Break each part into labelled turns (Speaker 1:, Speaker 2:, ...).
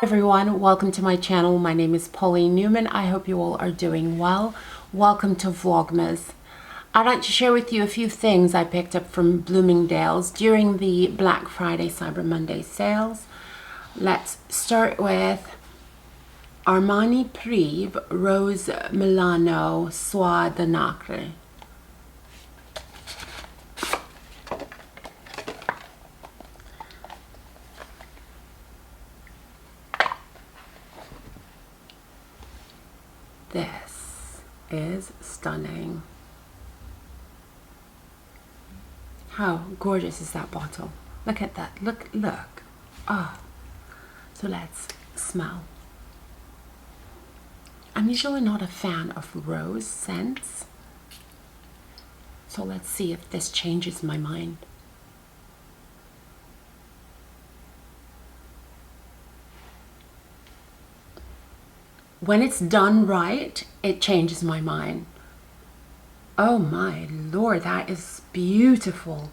Speaker 1: Everyone, welcome to my channel. My name is Pauline Newman. I hope you all are doing well. Welcome to Vlogmas. I'd like to share with you a few things I picked up from Bloomingdale's during the Black Friday Cyber Monday sales. Let's start with Armani PRIVE Rose Milano Soie de NACRE. This is stunning. How gorgeous is that bottle? Look at that. Look. Oh. So let's smell. I'm usually not a fan of rose scents. So let's see if this changes my mind. When it's done right, it changes my mind. Oh my Lord, that is beautiful.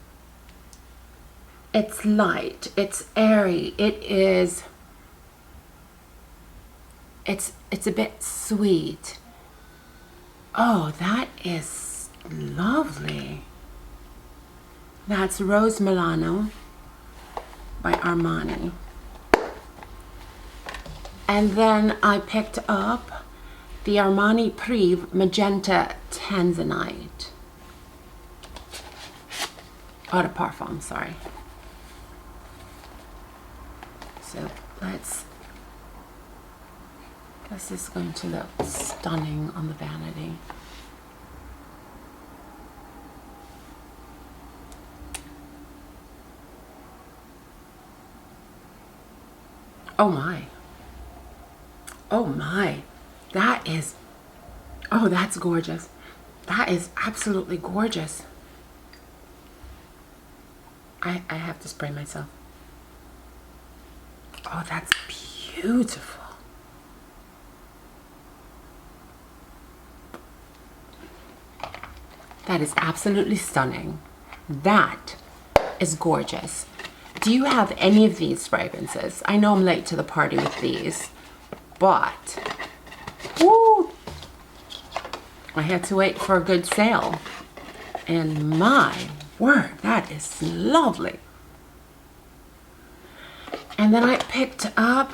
Speaker 1: It's light, it's airy, it's a bit sweet. Oh, that is lovely. That's Rose Milano by Armani. And then I picked up the Armani PRIVE Magenta Tanzanite. Eau de Parfum, sorry. So this is going to look stunning on the vanity. Oh my. Oh my, that's gorgeous. That is absolutely gorgeous. I have to spray myself. Oh, that's beautiful. That is absolutely stunning. That is gorgeous. Do you have any of these fragrances? I know I'm late to the party with these. But, woo, I had to wait for a good sale. And my word, that is lovely. And then I picked up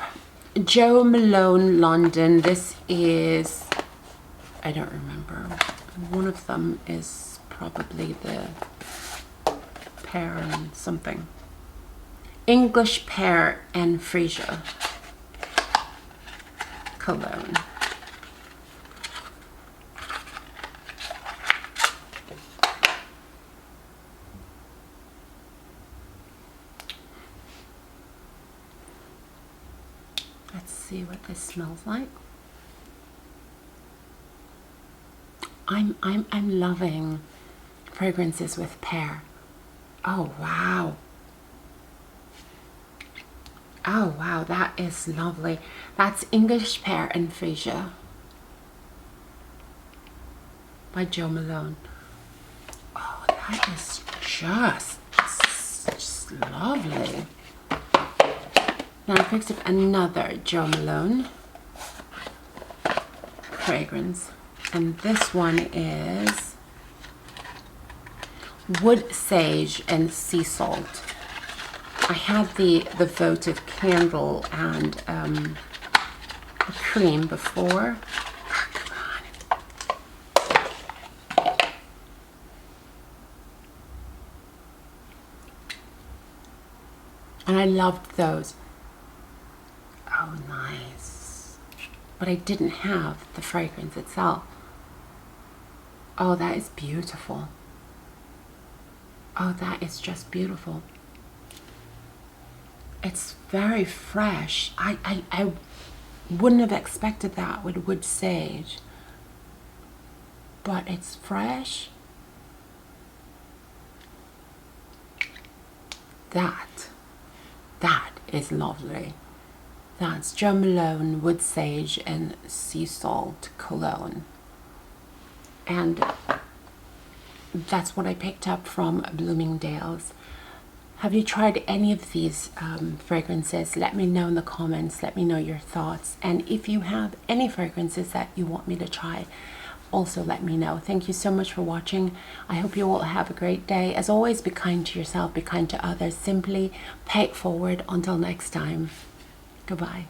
Speaker 1: Jo Malone London. This is, I don't remember. One of them is probably the PEAR and something. English PEAR and FREESIA cologne. Let's see what this smells like. I'm loving fragrances with pear. Oh wow. Oh wow, that is lovely. That's English PEAR and FREESIA by Jo Malone. Oh, that is just lovely. Now I picked up another Jo Malone fragrance, and this one is Wood Sage and Sea Salt. I had the votive candle and the cream before. Come on. And I loved those. Oh, nice. But I didn't have the fragrance itself. Oh, that is beautiful. Oh, that is just beautiful. It's very fresh. I wouldn't have expected that with wood sage, but it's fresh. That is lovely. That's Jo Malone Wood Sage and Sea Salt cologne, and that's what I picked up from Bloomingdale's. Have you tried any of these fragrances? Let me know in the comments. Let me know your thoughts. And if you have any fragrances that you want me to try, also let me know. Thank you so much for watching. I hope you all have a great day. As always, be kind to yourself, be kind to others. Simply pay it forward. Until next time. Goodbye.